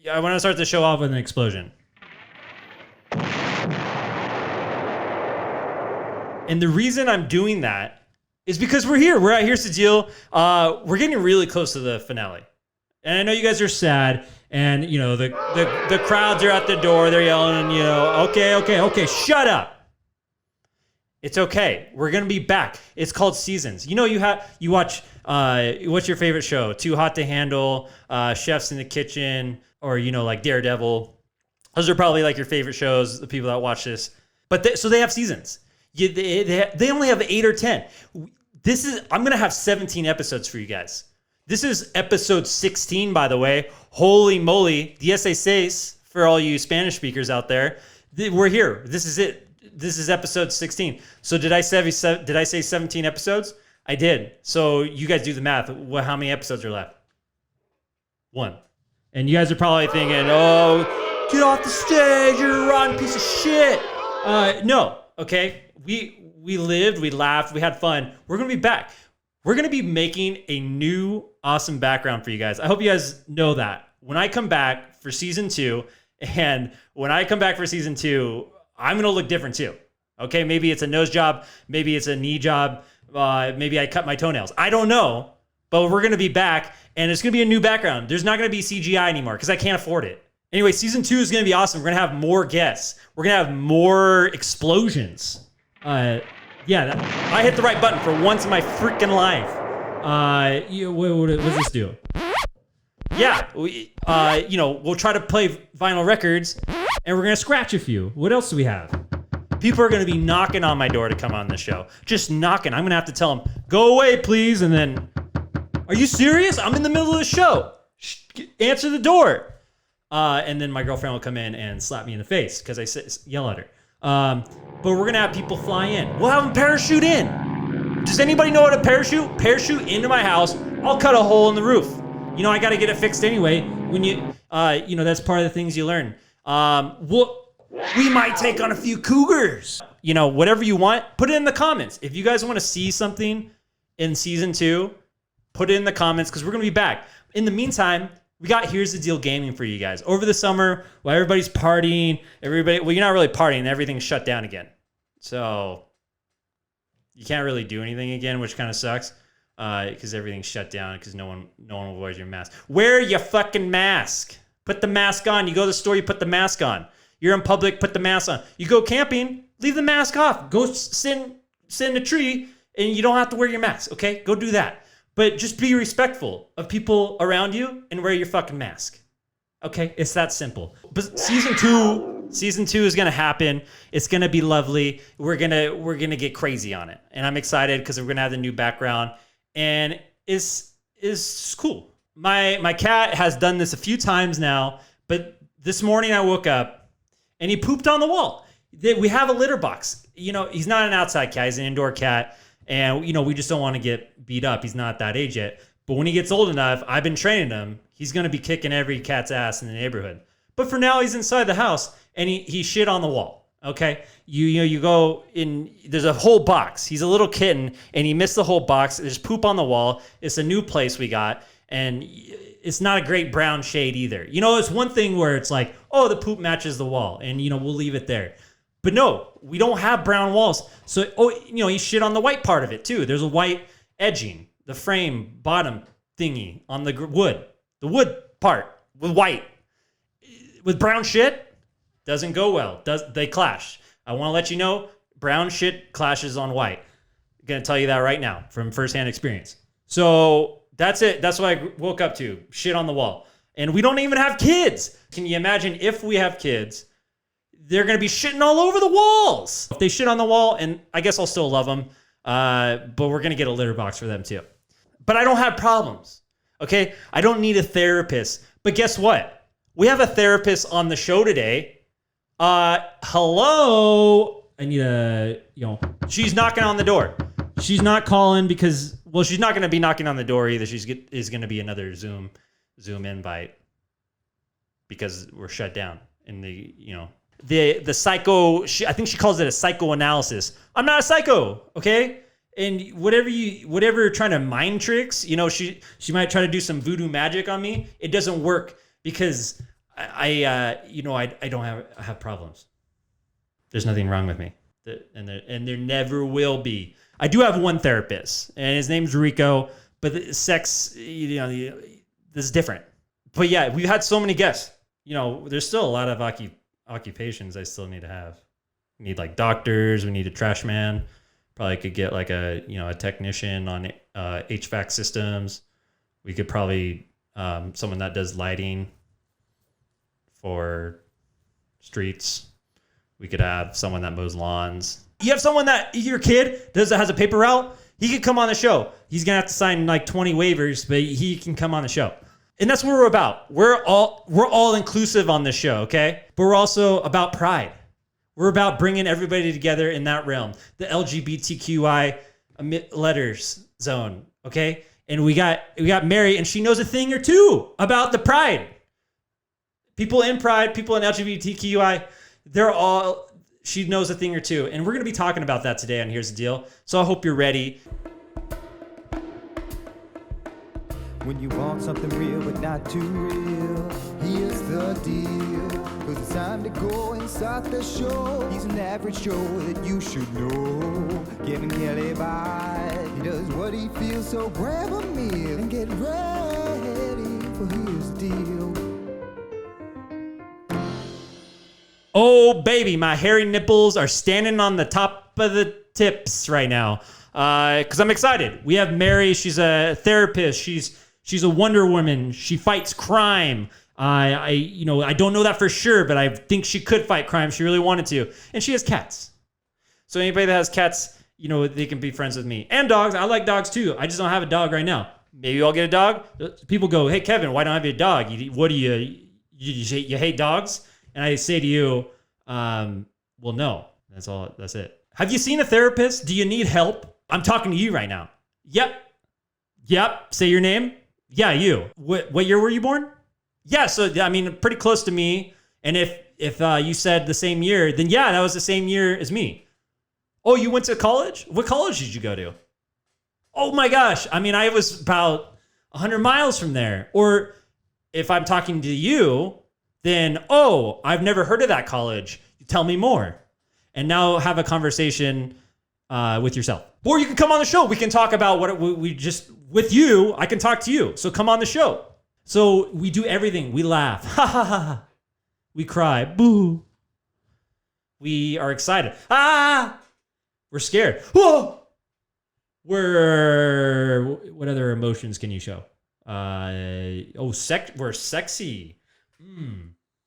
I want to start the show off with an explosion. And the reason I'm doing that is because we're here. We're at Here's the Deal. We're getting really close to the finale. And I know you guys are sad. And, you know, the crowds are at the door. They're yelling, and, you know, okay, shut up. It's okay. We're going to be back. It's called Seasons. You know, you watch, what's your favorite show? Too Hot to Handle, Chefs in the Kitchen, or, you know, like Daredevil. Those are probably like your favorite shows, the people that watch this. But so they have seasons. They only have 8 or 10. I'm going to have 17 episodes for you guys. This is episode 16, by the way. Holy moly. 16 for all you Spanish speakers out there. We're here. This is it. This is episode 16. So did I say 17 episodes? I did. So you guys do the math. How many episodes are left? 1. And you guys are probably thinking, oh, get off the stage. You're a rotten piece of shit. No. Okay. We lived, we laughed, we had fun. We're going to be back. We're going to be making a new awesome background for you guys. I hope you guys know that. When I come back for season 2, I'm going to look different too. Okay, maybe it's a nose job, maybe it's a knee job, maybe I cut my toenails. I don't know, but we're going to be back, and it's going to be a new background. There's not going to be CGI anymore because I can't afford it. Anyway, season 2 is going to be awesome. We're going to have more guests. We're going to have more explosions. I hit the right button for once in my freaking life. What does this do? Yeah, we'll try to play vinyl records, and we're going to scratch a few. What else do we have? People are going to be knocking on my door to come on the show. Just knocking. I'm going to have to tell them, go away, please. And then, are you serious? I'm in the middle of the show. Answer the door. And then my girlfriend will come in and slap me in the face because I yell at her. But we're going to have people fly in. We'll have them parachute in. Does anybody know how to parachute? Parachute into my house. I'll cut a hole in the roof. You know, I got to get it fixed anyway. When that's part of the things you learn. We might take on a few cougars. You know, whatever you want, put it in the comments. If you guys want to see something in season 2, put it in the comments because we're going to be back. In the meantime, we got Here's the Deal Gaming for you guys. Over the summer, while everybody's partying, you're not really partying. Everything's shut down again. So you can't really do anything again, which kind of sucks because everything's shut down because no one wears your mask. Wear your fucking mask. Put the mask on. You go to the store, you put the mask on. You're in public, put the mask on. You go camping, leave the mask off. Go sit in a tree, and you don't have to wear your mask, okay? Go do that. But just be respectful of people around you and wear your fucking mask. Okay? It's that simple. But season 2 is going to happen. It's going to be lovely. We're going to get crazy on it. And I'm excited because we're going to have the new background and it's cool. My cat has done this a few times now, but this morning I woke up and he pooped on the wall. We have a litter box. You know, he's not an outside cat, he's an indoor cat. And, you know, we just don't want to get beat up. He's not that age yet. But when he gets old enough, I've been training him. He's going to be kicking every cat's ass in the neighborhood. But for now, he's inside the house, and he shit on the wall, okay? You go in, there's a whole box. He's a little kitten, and he missed the whole box. There's poop on the wall. It's a new place we got, and it's not a great brown shade either. You know, it's one thing where it's like, oh, the poop matches the wall, and, you know, we'll leave it there. But no, we don't have brown walls. So, he shit on the white part of it too. There's a white edging, the frame bottom thingy on the wood. The wood part with white. With brown shit, doesn't go well. They clash. I want to let you know, brown shit clashes on white. I'm going to tell you that right now from firsthand experience. So that's it. That's what I woke up to. Shit on the wall. And we don't even have kids. Can you imagine if we have kids? They're going to be shitting all over the walls. If they shit on the wall, and I guess I'll still love them, but we're going to get a litter box for them too. But I don't have problems, okay? I don't need a therapist. But guess what? We have a therapist on the show today. Hello? I need she's knocking on the door. She's not calling because, she's not going to be knocking on the door either. Is going to be another Zoom invite because we're shut down in the psycho, I think she calls it a psychoanalysis. I'm not a psycho, okay? And whatever trying to mind tricks, she might try to do some voodoo magic on me. It doesn't work because I don't have problems. There's nothing wrong with me, and there never will be. I do have one therapist, and his name's Rico. But the sex, this is different. But yeah, we've had so many guests. There's still a lot of occupations I still need to have. We need like doctors. We need a trash man. Probably could get like a technician on HVAC systems. We could probably someone that does lighting for streets. We could have someone that mows lawns. You have someone that your kid has a paper route. He could come on the show. He's going to have to sign like 20 waivers, but he can come on the show. And that's what we're about. We're all inclusive on this show, okay? But we're also about pride. We're about bringing everybody together in that realm. The LGBTQI letters zone, okay? And we got Mary, and she knows a thing or two about the pride. People in pride, people in LGBTQI, she knows a thing or two. And we're going to be talking about that today on Here's the Deal. So I hope you're ready. When you want something real but not too real, here's the deal. 'Cause it's time to go and start the show. He's an average Joe that you should know. Giving Kelly vibe. He does what he feels, so grab a meal and get ready for Here's the Deal. Oh, baby, my hairy nipples are standing on the top of the tips right now because I'm excited. We have Mary. She's a therapist. She's a Wonder Woman. She fights crime. I don't know that for sure, but I think she could fight crime. She really wanted to. And she has cats. So anybody that has cats, they can be friends with me. And dogs. I like dogs too. I just don't have a dog right now. Maybe I'll get a dog. People go, hey, Kevin, why don't I have a dog? What do you hate dogs? And I say to you, well, no, that's all. That's it. Have you seen a therapist? Do you need help? I'm talking to you right now. Yep. Say your name. Yeah, you. What year were you born? Yeah. So, pretty close to me. And if you said the same year, then yeah, that was the same year as me. Oh, you went to college? What college did you go to? Oh my gosh. I was about 100 miles from there. Or if I'm talking to you, then, I've never heard of that college. Tell me more. And now have a conversation with yourself. Or you can come on the show. We can talk about what we just, with you, I can talk to you. So come on the show. So we do everything. We laugh. Ha ha ha ha. We cry. Boo. We are excited. Ah. We're scared. Whoa. What other emotions can you show? We're sexy.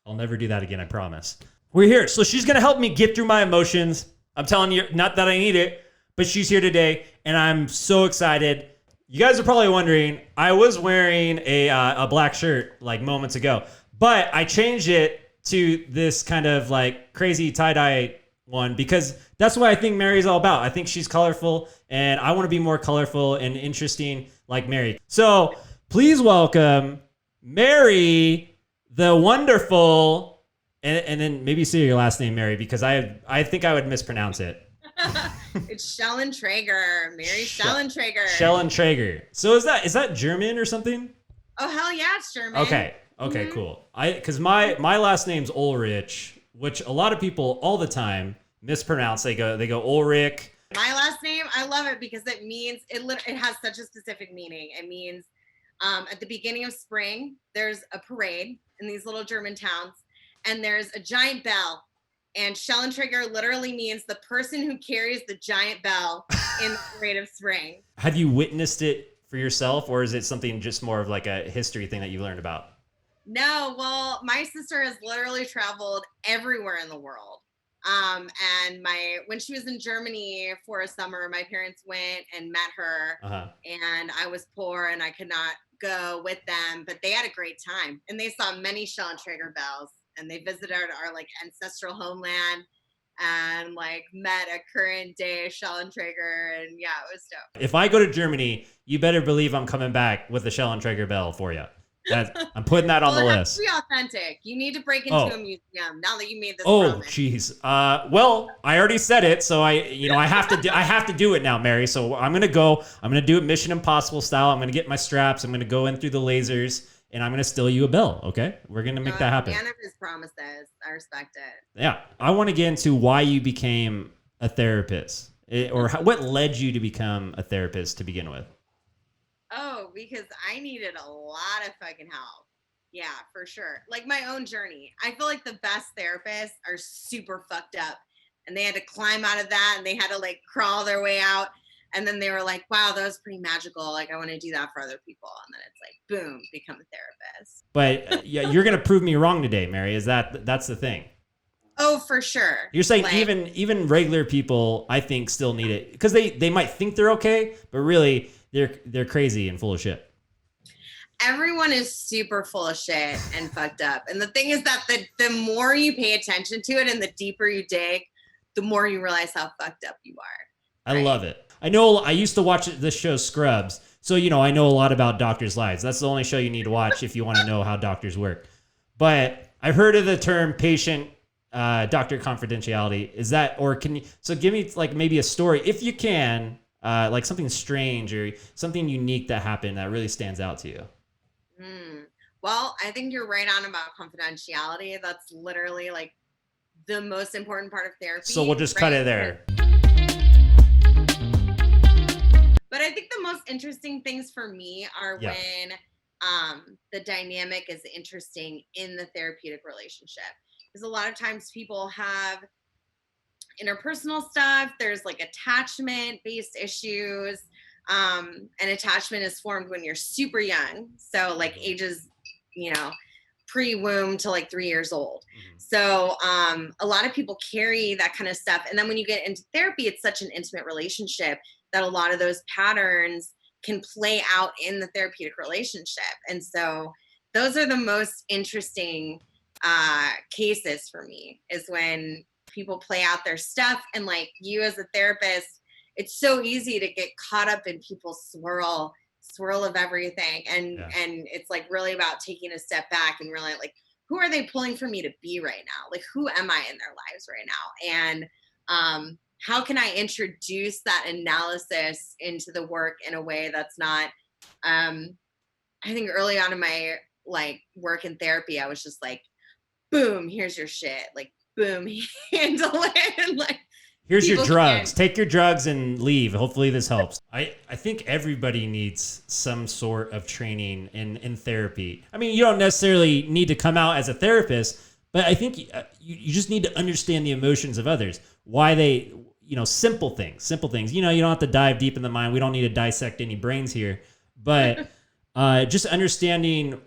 I'll never do that again, I promise. We're here. So she's going to help me get through my emotions. I'm telling you, not that I need it, but she's here today, and I'm so excited. You guys are probably wondering, I was wearing a black shirt like moments ago, but I changed it to this kind of like crazy tie-dye one because that's what I think Mary's all about. I think she's colorful, and I want to be more colorful and interesting like Mary. So please welcome Mary, the wonderful, and then maybe say your last name, Mary, because I think I would mispronounce it. It's Schellentrager, Mary Schellentrager. Schellentrager. So is that German or something? Oh hell yeah, it's German. Okay, cool. Because my last name's Ulrich, which a lot of people all the time mispronounce. They go Ulrich. My last name, I love it because it means it has such a specific meaning. It means at the beginning of spring, there's a parade in these little German towns, and there's a giant bell. And Schellentrager literally means the person who carries the giant bell in the parade of spring. Have you witnessed it for yourself, or is it something just more of like a history thing that you learned about? No, well, my sister has literally traveled everywhere in the world. And when she was in Germany for a summer, my parents went and met her, and I was poor and I could not go with them, but they had a great time, and they saw many Schellentrager bells, and they visited our like ancestral homeland and like met a current day Schellentrager, and yeah, it was dope. If I go to Germany, you better believe I'm coming back with the Schellentrager bell for you. I'm putting that on the list. It has to be authentic. You need to break into a museum now that you made this promise. Jeez. Well, I already said it, so I have to do it now, Mary. So I'm gonna do it Mission Impossible style. I'm gonna get my straps. I'm gonna go in through the lasers, and I'm going to steal you a bill. Okay. We're going to make that happen. Man of his promises. I respect it. Yeah. I want to get into why you became a therapist, what led you to become a therapist to begin with? Oh, because I needed a lot of fucking help. Yeah, for sure. Like my own journey. I feel like the best therapists are super fucked up and they had to climb out of that and they had to like crawl their way out. And then they were like, wow, that was pretty magical. Like I want to do that for other people. And then it's like, boom, become a therapist. But yeah, you're going to prove me wrong today, Mary. That's the thing. Oh, for sure. You're saying like, even regular people, I think, still need it because they might think they're okay, but really they're crazy and full of shit. Everyone is super full of shit and fucked up. And the thing is that the more you pay attention to it and the deeper you dig, the more you realize how fucked up you are. Right? I love it. I know I used to watch this show Scrubs. So, I know a lot about doctors' lives. That's the only show you need to watch if you want to know how doctors work. But I've heard of the term patient doctor confidentiality. Is that, or can you, so give me like maybe a story, if you can, like something strange or something unique that happened that really stands out to you. Well, I think you're right on about confidentiality. That's literally like the most important part of therapy. So we'll just cut it there. But I think the most interesting things for me are when the dynamic is interesting in the therapeutic relationship. Because a lot of times people have interpersonal stuff. There's like attachment-based issues. And attachment is formed when you're super young. So like ages, pre-womb to like 3 years old. So a lot of people carry that kind of stuff. And then when you get into therapy, it's such an intimate relationship that a lot of those patterns can play out in the therapeutic relationship. And so those are the most interesting cases for me, is when people play out their stuff. And like you as a therapist, it's so easy to get caught up in people's swirl of everything. And it's like really about taking a step back and really like, who are they pulling for me to be right now? Like, who am I in their lives right now? And how can I introduce that analysis into the work in a way that's not, I think early on in my like work in therapy, I was just like, boom, here's your shit. Like, boom, handle it. And like, here's your drugs. Take your drugs and leave. Hopefully this helps. I think everybody needs some sort of training in therapy. I mean, you don't necessarily need to come out as a therapist, but I think you just need to understand the emotions of others. Why they, simple things. You don't have to dive deep in the mind. We don't need to dissect any brains here. But just understanding,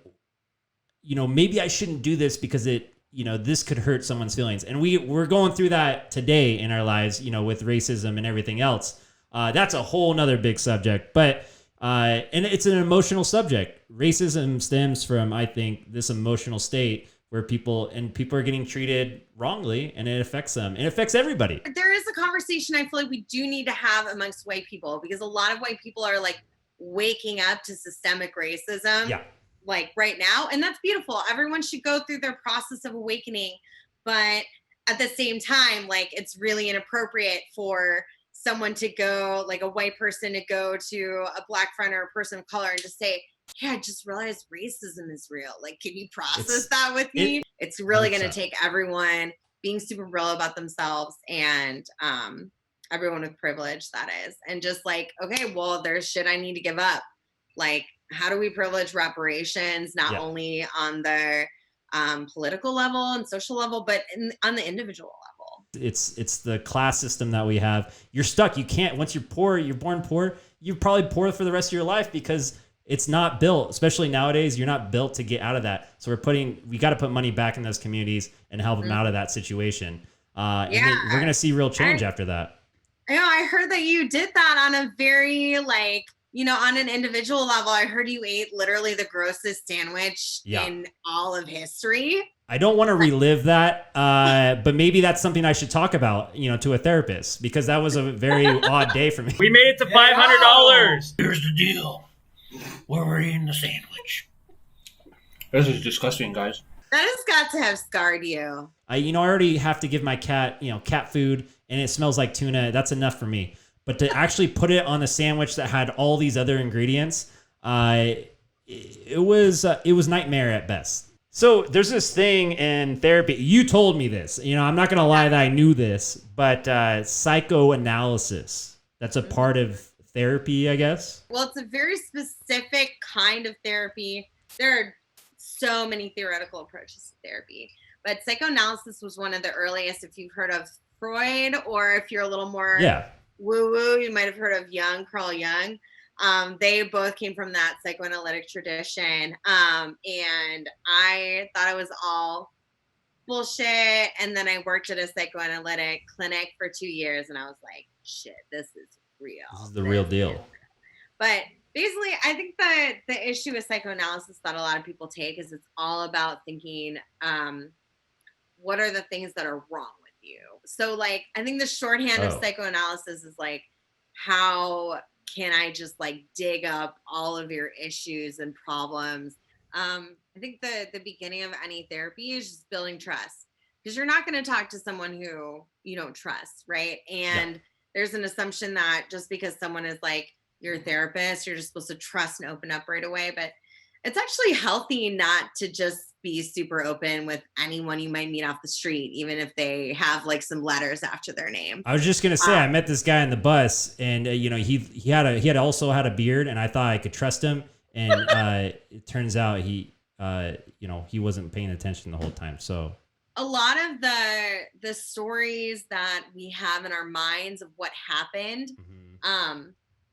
maybe I shouldn't do this because this could hurt someone's feelings. And we're going through that today in our lives, with racism and everything else. That's a whole nother big subject, but, and it's an emotional subject. Racism stems from, I think, this emotional state where people are getting treated wrongly, and it affects them. It affects everybody. There is a conversation I feel like we do need to have amongst white people, because a lot of white people are like waking up to systemic racism. Yeah. Like right now. And that's beautiful. Everyone should go through their process of awakening. But at the same time, like it's really inappropriate for someone to go, like a white person to go to a black friend or a person of color and just say, hey, I just realized racism is real. Like, can you process that with me? It's really going to take everyone being super real about themselves and everyone with privilege, that is. And just like, okay, well, there's shit I need to give up. Like, how do we privilege reparations, not only on the political level and social level, but on the individual level? It's the class system that we have. You're stuck. You can't, once you're poor, you're born poor, you're probably poor for the rest of your life because it's not built, especially nowadays, you're not built to get out of that. So we got to put money back in those communities and help them out of that situation. And we're going to see real change after that. I heard that you did that on a very like, on an individual level. I heard you ate literally the grossest sandwich in all of history. I don't want to relive that, but maybe that's something I should talk about, to a therapist, because that was a very odd day for me. We made it to $500. Here's the deal. We're eating the sandwich. This is disgusting, guys. That has got to have scarred you. I already have to give my cat, cat food, and it smells like tuna. That's enough for me. But to actually put it on a sandwich that had all these other ingredients, it it was nightmare at best. So there's this thing in therapy. You told me this. I'm not gonna lie that I knew this, but psychoanalysis. That's a part of therapy, I guess. Well, it's a very specific kind of therapy. There are so many theoretical approaches to therapy, but psychoanalysis was one of the earliest. If you've heard of Freud, or if you're a little more woo-woo, you might have heard of Carl Jung. They both came from that psychoanalytic tradition. And I thought it was all bullshit. And then I worked at a psychoanalytic clinic for 2 years, and I was like, shit, this is real. This is the real deal. But basically, I think that the issue with psychoanalysis that a lot of people take is it's all about thinking, what are the things that are wrong with you? So like, I think the shorthand of psychoanalysis is like, how can I just like dig up all of your issues and problems? I think the beginning of any therapy is just building trust, because you're not going to talk to someone who you don't trust, right? And there's an assumption that just because someone is like your therapist, you're just supposed to trust and open up right away. But it's actually healthy not to just be super open with anyone you might meet off the street, even if they have like some letters after their name. I was just gonna say, I met this guy on the bus, and he had also had a beard, and I thought I could trust him, and it turns out he wasn't paying attention the whole time. So a lot of the stories that we have in our minds of what happened,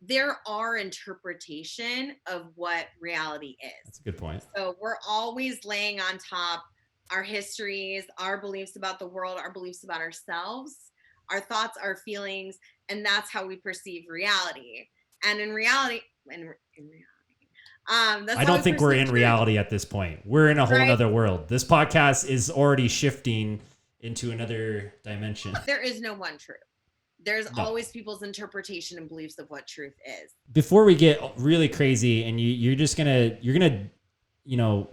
there are interpretation of what reality is. That's a good point. So we're always laying on top our histories, our beliefs about the world, our beliefs about ourselves, our thoughts, our feelings, and that's how we perceive reality. And in reality, I don't think we're in reality at this point. We're in a whole other world. This podcast is already shifting into another dimension. There is no one truth. There's always people's interpretation and beliefs of what truth is. Before we get really crazy, and you're gonna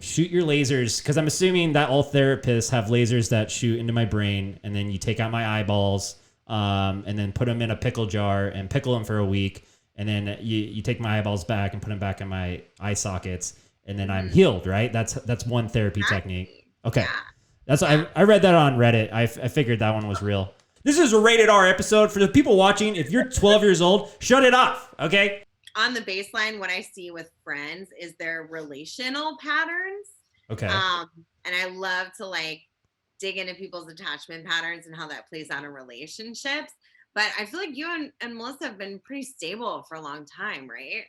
shoot your lasers, because I'm assuming that all therapists have lasers that shoot into my brain, and then you take out my eyeballs, and then put them in a pickle jar and pickle them for a week, and then you take my eyeballs back and put them back in my eye sockets, and then I'm healed, right? That's one therapy technique. Okay, I read that on Reddit. I figured that one was real. This is a rated R episode. For the people watching, if you're 12 years old, shut it off, okay? On the baseline, what I see with friends is their relational patterns. Okay. And I love to like dig into people's attachment patterns and how that plays out in relationships. But I feel like you and Melissa have been pretty stable for a long time, right?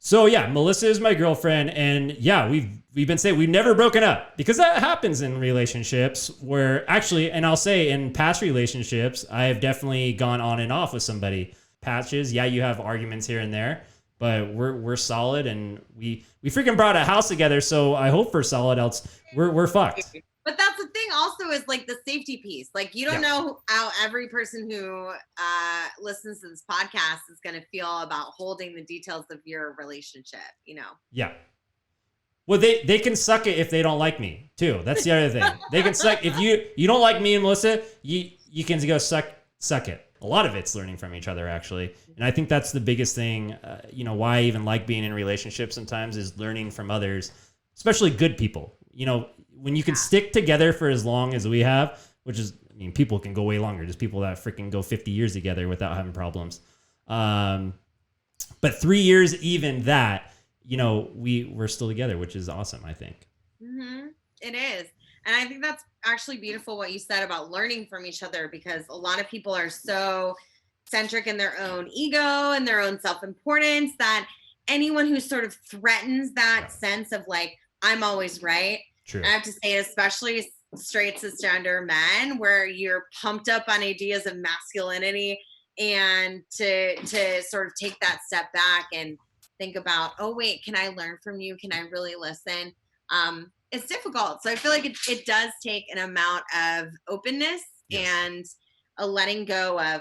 So yeah, Melissa is my girlfriend, and yeah, we've been saying we've never broken up, because that happens in relationships where actually, and I'll say in past relationships, I have definitely gone on and off with somebody. Patches, yeah, you have arguments here and there, but we're solid, and we freaking brought a house together, so I hope we're solid, else we're fucked. But that's the thing also is like the safety piece. Like you don't know how every person who listens to this podcast is going to feel about holding the details of your relationship, Yeah. Well, they can suck it if they don't like me too. That's the other thing. They can suck if you don't like me and Melissa, you can go suck it. A lot of it's learning from each other, actually. And I think that's the biggest thing, why I even like being in relationships sometimes, is learning from others, especially good people. When you can stick together for as long as we have, which is, people can go way longer. There's people that freaking go 50 years together without having problems. But 3 years, even that, we're still together, which is awesome, I think. Mm-hmm. It is. And I think that's actually beautiful what you said about learning from each other, because a lot of people are so centric in their own ego and their own self-importance that anyone who sort of threatens that sense of like, I'm always right. True. I have to say, especially straight cisgender men, where you're pumped up on ideas of masculinity, and to sort of take that step back and think about, oh wait, can I learn from you? Can I really listen? It's difficult. So I feel like it does take an amount of openness and a letting go of,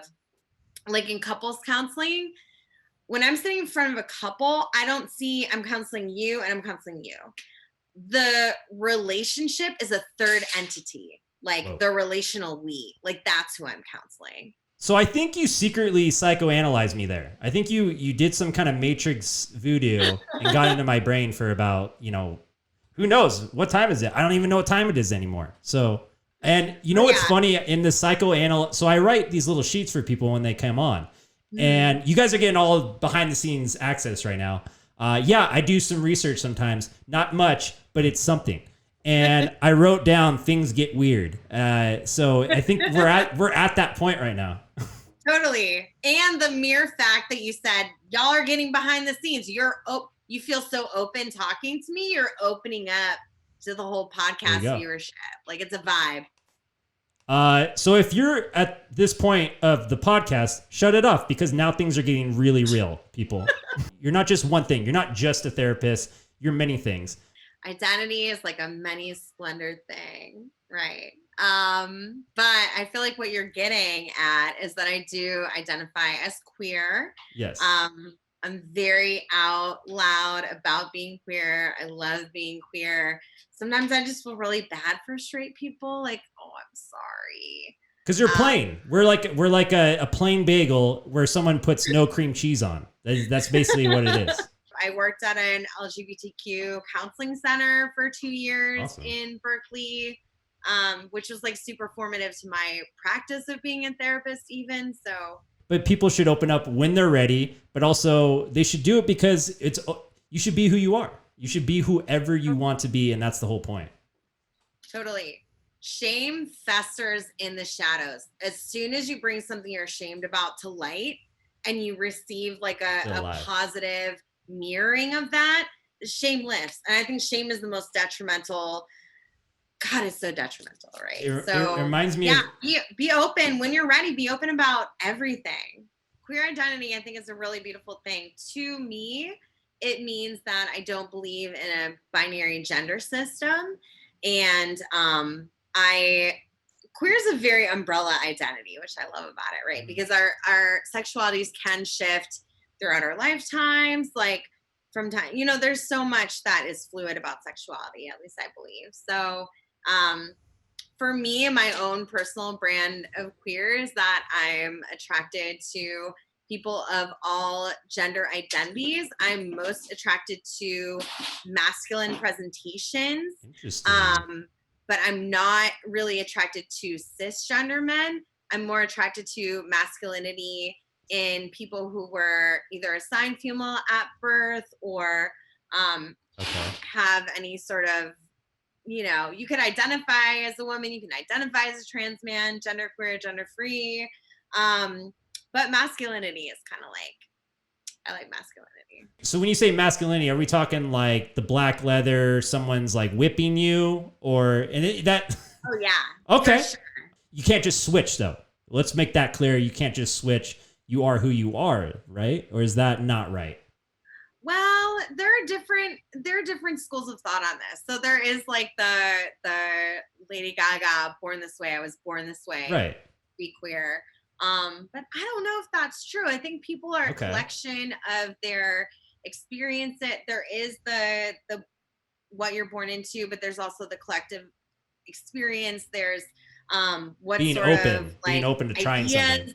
like in couples counseling, when I'm sitting in front of a couple, I don't see I'm counseling you and I'm counseling you. The relationship is a third entity, like the relational we, like that's who I'm counseling. So I think you secretly psychoanalyzed me there. I think you did some kind of matrix voodoo and got into my brain for about, who knows? What time is it? I don't even know what time it is anymore. So, and you know what's funny in the so I write these little sheets for people when they come on. And you guys are getting all behind the scenes access right now. I do some research sometimes, not much, but it's something. And I wrote down things get weird. So I think we're at that point right now. Totally. And the mere fact that you said y'all are getting behind the scenes, you feel so open talking to me. You're opening up to the whole podcast viewership. Like it's a vibe. So if you're at this point of the podcast, shut it off because now things are getting really real, people. You're not just one thing. You're not just a therapist. You're many things. Identity is like a many splendored thing, right? But I feel like what you're getting at is that I do identify as queer. Yes. I'm very out loud about being queer. I love being queer. Sometimes I just feel really bad for straight people. Like, oh, I'm sorry. Because you're plain. We're like a plain bagel where someone puts no cream cheese on. That's basically what it is. I worked at an LGBTQ counseling center for 2 years in Berkeley, which was like super formative to my practice of being a therapist even. So. But people should open up when they're ready, but also they should do it because you should be who you are. You should be whoever you want to be, and that's the whole point. Totally. Shame festers in the shadows. As soon as you bring something you're ashamed about to light and you receive like a positive mirroring of that, shame lifts. And I think shame is the most detrimental. God, it's so detrimental, right? It reminds me be open when you're ready. Be open about everything. Queer identity, I think, is a really beautiful thing. To me, it means that I don't believe in a binary gender system. And queer is a very umbrella identity, which I love about it, right? Because our sexualities can shift throughout our lifetimes. Like from time, there's so much that is fluid about sexuality, at least I believe. So for me, my own personal brand of queer is that I'm attracted to people of all gender identities. I'm most attracted to masculine presentations. Interesting. But I'm not really attracted to cisgender men. I'm more attracted to masculinity in people who were either assigned female at birth or have any sort of, you could identify as a woman, you can identify as a trans man, genderqueer, gender free. But masculinity is kind of like, I like masculinity. So when you say masculinity, are we talking like the black leather, someone's like whipping you Oh yeah. Okay. For sure. You can't just switch though. Let's make that clear. You can't just switch. You are who you are, right? Or is that not right? Well, there are different schools of thought on this. So there is like the Lady Gaga, born this way. I was born this way. Right. Be queer. But I don't know if that's true. I think people are a collection of their experience. There is the what you're born into, but there's also the collective experience. There's what being sort open, of like being open to trying something.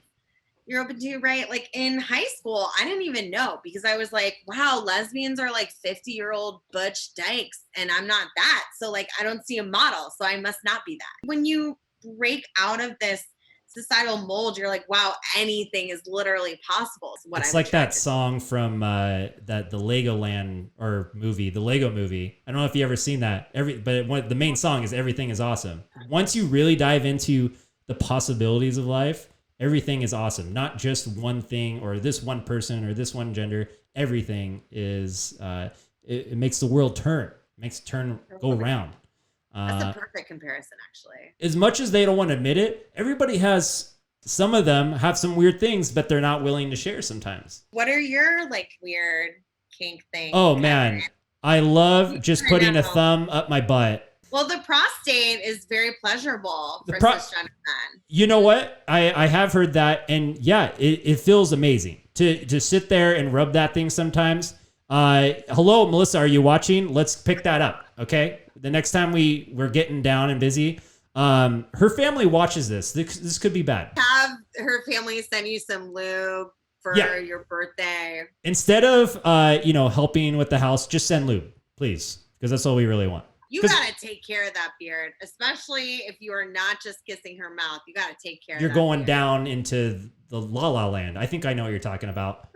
You're open to, right? Like in high school, I didn't even know because I was like, wow, lesbians are like 50-year-old butch dykes and I'm not that. So like, I don't see a model. So I must not be that. When you break out of this societal mold, you're like, wow, anything is literally possible. It's like that song from the Legoland or movie, the Lego movie. I don't know if you ever seen that. The main song is "Everything is Awesome." Once you really dive into the possibilities of life, everything is awesome. Not just one thing or this one person or this one gender. Everything is. It makes the world turn. It makes it go around. That's a perfect comparison, actually. As much as they don't want to admit it, some of them have some weird things, but they're not willing to share sometimes. What are your like weird kink things? Oh man, I love just putting a thumb up my butt. Well, the prostate is very pleasurable for cisgender men. You know what? I have heard that, and yeah, it feels amazing to sit there and rub that thing sometimes. Hello, Melissa, are you watching? Let's pick that up, okay? The next time we're getting down and busy, her family watches this. This could be bad. Have her family send you some lube for your birthday. Instead of helping with the house, just send lube, please, because that's all we really want. You gotta take care of that beard, especially if you are not just kissing her mouth. You gotta take care. You're of that going beard. down into the La La Land. I think I know what you're talking about.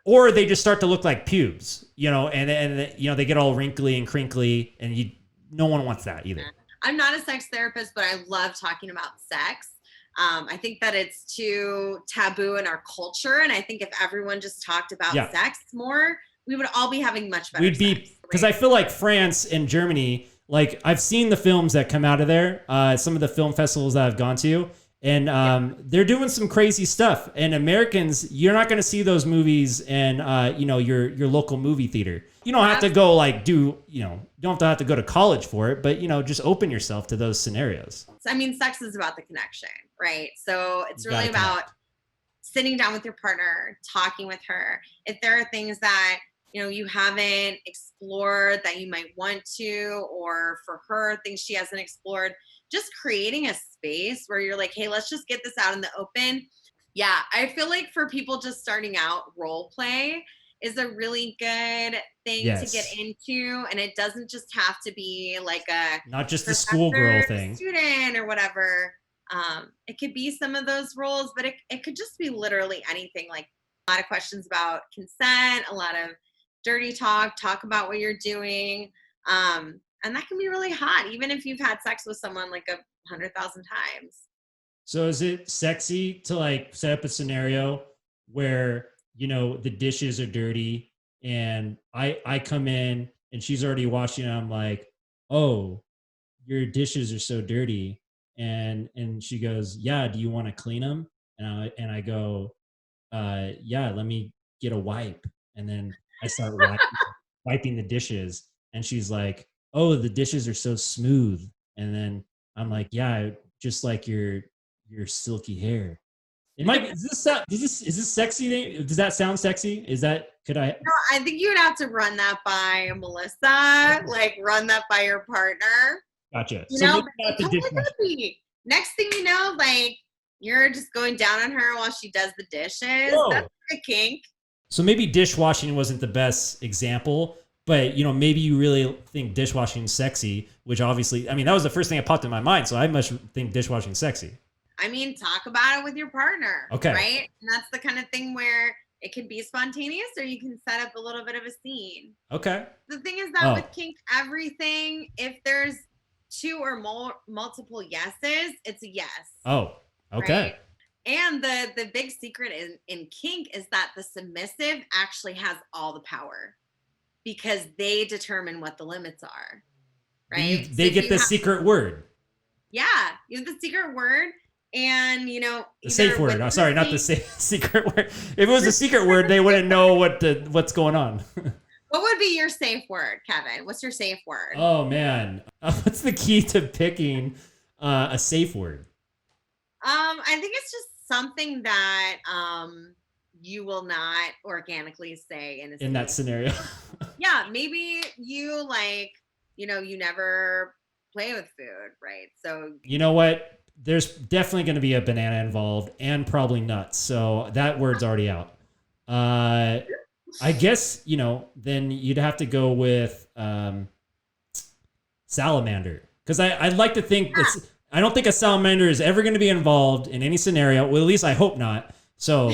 Or they just start to look like pubes, and they get all wrinkly and crinkly, and no one wants that either. I'm not a sex therapist, but I love talking about sex. I think that it's too taboo in our culture, and I think if everyone just talked about sex more, we would all be having much better. Because I feel like France and Germany. Like, I've seen the films that come out of there, some of the film festivals that I've gone to, and they're doing some crazy stuff. And Americans, you're not going to see those movies in, your local movie theater. You don't have to go don't have to go to college for it, but, just open yourself to those scenarios. I mean, sex is about the connection, right? So it's really about sitting down with your partner, talking with her. If there are things that you haven't explored that you might want to, or for her, things she hasn't explored, just creating a space where you're like, hey, let's just get this out in the open. Yeah, I feel like for people just starting out, role play is a really good thing to get into. And it doesn't just have to be like not just the schoolgirl thing, student or whatever. It could be some of those roles, but it could just be literally anything. Like a lot of questions about consent, a lot of dirty talk about what you're doing. And that can be really hot, even if you've had sex with someone like 100,000 times. So is it sexy to like set up a scenario where, the dishes are dirty and I come in and she's already washing and I'm like, oh, your dishes are so dirty. And she goes, yeah, do you want to clean them? And I go, yeah, let me get a wipe. And then I start wiping the dishes, and she's like, "Oh, the dishes are so smooth." And then I'm like, "Yeah, just like your silky hair." It might. Is this sexy? Does that sound sexy? Could I? No, I think you would have to run that by Melissa. Like run that by your partner. Gotcha. Next thing you know, like you're just going down on her while she does the dishes. Whoa. That's a kink. So maybe dishwashing wasn't the best example, but maybe you really think dishwashing is sexy, which obviously, I mean, that was the first thing that popped in my mind. So I must think dishwashing is sexy. I mean, talk about it with your partner. Okay. Right? And that's the kind of thing where it can be spontaneous or you can set up a little bit of a scene. Okay. The thing is that with kink, everything, if there's two or multiple yeses, it's a yes. Oh, okay. Right? And the big secret in kink is that the submissive actually has all the power because they determine what the limits are, right? They get the secret word. Yeah, you have the secret word, and the safe word. Oh, sorry, not the secret word. If it was a secret word, they wouldn't know what's going on. What would be your safe word, Kevin? What's your safe word? Oh man, what's the key to picking a safe word? I think it's just something that you will not organically say in that scenario. Yeah, maybe you you never play with food, right? So you know what? There's definitely going to be a banana involved and probably nuts. So that word's already out. I guess, then you'd have to go with salamander. Because I'd like to think I don't think a salamander is ever going to be involved in any scenario. Well, at least I hope not. So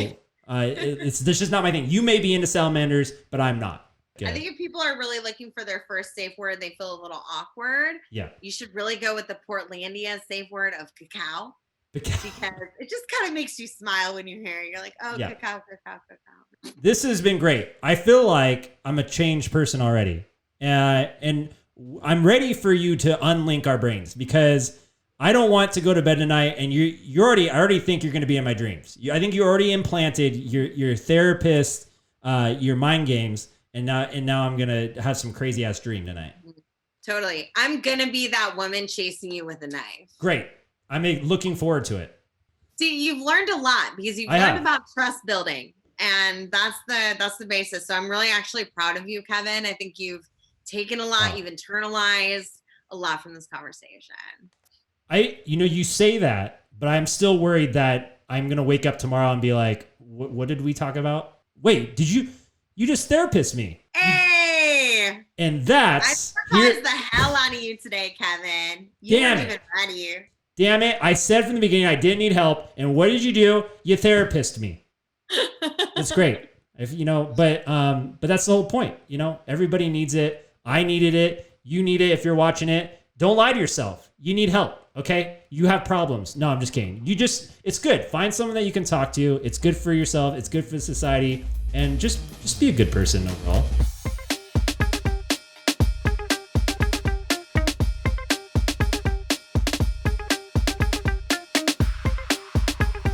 this is just not my thing. You may be into salamanders, but I'm not. I think if people are really looking for their first safe word, they feel a little awkward. Yeah. You should really go with the Portlandia safe word of cacao. Because it just kind of makes you smile when you hear it. You're like, oh, yeah. Cacao. This has been great. I feel like I'm a changed person already. And I'm ready for you to unlink our brains because I don't want to go to bed tonight and I already think you're going to be in my dreams. I think you already implanted your therapist, your mind games. And now I'm going to have some crazy ass dream tonight. Totally. I'm going to be that woman chasing you with a knife. Great. I'm looking forward to it. See, you've learned a lot because you've learned about trust building, and that's the basis. So I'm really actually proud of you, Kevin. I think you've taken a lot. Wow. You've internalized a lot from this conversation. You say that, but I'm still worried that I'm gonna wake up tomorrow and be like, what did we talk about? Wait, did you just therapist me? Hey! And that's I surprised the hell out of you today, Kevin. You weren't even ready. Damn it. I said from the beginning I didn't need help. And what did you do? You therapist me. That's great. If but that's the whole point. Everybody needs it. I needed it. You need it if you're watching it. Don't lie to yourself. You need help. Okay? You have problems. No, I'm just kidding. It's good. Find someone that you can talk to. It's good for yourself. It's good for society. And just be a good person overall.